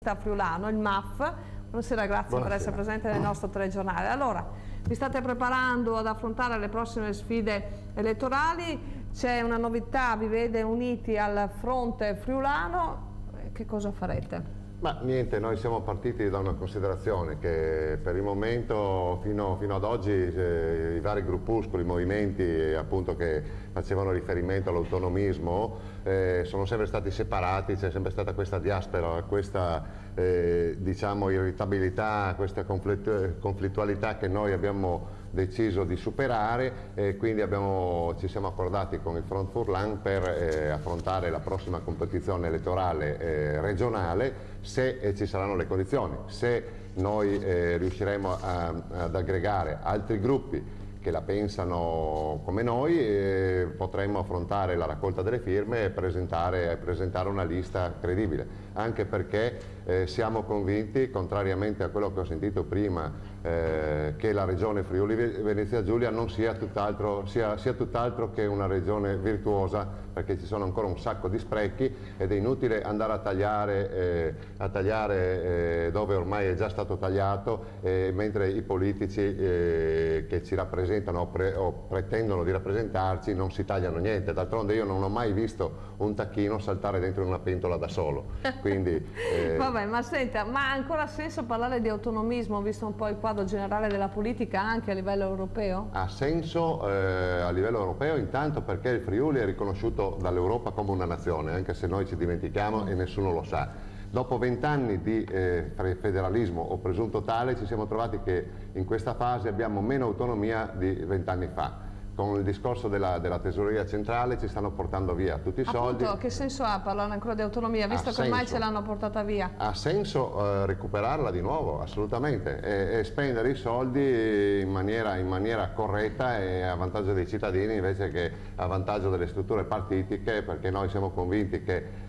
Friulano, il MAF. Buonasera, grazie per essere presente nel nostro telegiornale. Allora, vi state preparando ad affrontare le prossime sfide elettorali, c'è una novità, vi vede uniti al fronte friulano, che cosa farete? Ma niente, noi siamo partiti da una considerazione che per il momento fino ad oggi i vari gruppuscoli, i movimenti appunto che facevano riferimento all'autonomismo sono sempre stati separati, c'è sempre stata questa diaspora, questa diciamo irritabilità, questa conflittualità che noi abbiamo deciso di superare e quindi ci siamo accordati con il Front Furlan per affrontare la prossima competizione elettorale regionale se ci saranno le condizioni, se noi riusciremo ad aggregare altri gruppi che la pensano come noi, potremmo affrontare la raccolta delle firme e presentare una lista credibile, anche perché siamo convinti, contrariamente a quello che ho sentito prima, che la regione Friuli Venezia Giulia non sia tutt'altro che una regione virtuosa, perché ci sono ancora un sacco di sprechi ed è inutile andare a tagliare dove ormai è già stato tagliato, mentre i politici che ci rappresentano o pretendono di rappresentarci non si tagliano niente. D'altronde io non ho mai visto un tacchino saltare dentro una pentola da solo. Quindi, vabbè, ma senta, ma ha ancora senso parlare di autonomismo visto un po' il quadro generale della politica anche a livello europeo? Ha senso a livello europeo intanto perché il Friuli è riconosciuto dall'Europa come una nazione, anche se noi ci dimentichiamo e nessuno lo sa. Dopo 20 anni di federalismo o presunto tale ci siamo trovati che in questa fase abbiamo meno autonomia di 20 anni fa. Con il discorso della tesoreria centrale ci stanno portando via tutti i soldi. Che senso ha parlare ancora di autonomia, visto che ormai ce l'hanno portata via? Ha senso recuperarla di nuovo, assolutamente, e spendere i soldi in maniera corretta e a vantaggio dei cittadini invece che a vantaggio delle strutture partitiche, perché noi siamo convinti che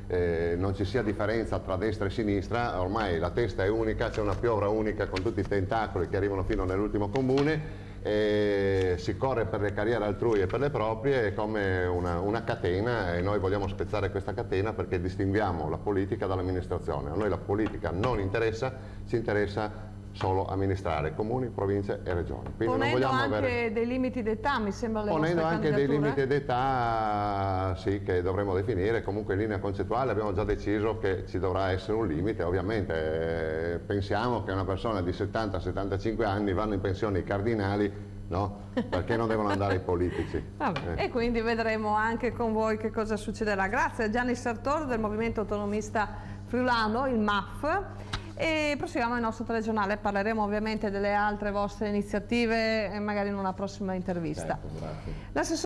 non ci sia differenza tra destra e sinistra, ormai la testa è unica, c'è una piovra unica con tutti i tentacoli che arrivano fino nell'ultimo comune. E si corre per le carriere altrui e per le proprie, è come una catena e noi vogliamo spezzare questa catena perché distinguiamo la politica dall'amministrazione. A noi la politica non interessa, ci interessa solo amministrare comuni, province e regioni. Quindi ponendo non vogliamo anche dei limiti d'età, mi sembra, le ponendo vostre anche dei limiti candidature? d'età, sì, che dovremo definire. Comunque in linea concettuale abbiamo già deciso che ci dovrà essere un limite. Ovviamente pensiamo che una persona di 70-75 anni vanno in pensione i cardinali, no? Perché non devono andare i politici? E quindi vedremo anche con voi che cosa succederà. Grazie a Gianni Sartor del Movimento Autonomista Friulano, il MAF. E proseguiamo il nostro telegiornale, parleremo ovviamente delle altre vostre iniziative e magari in una prossima intervista. Certo, grazie.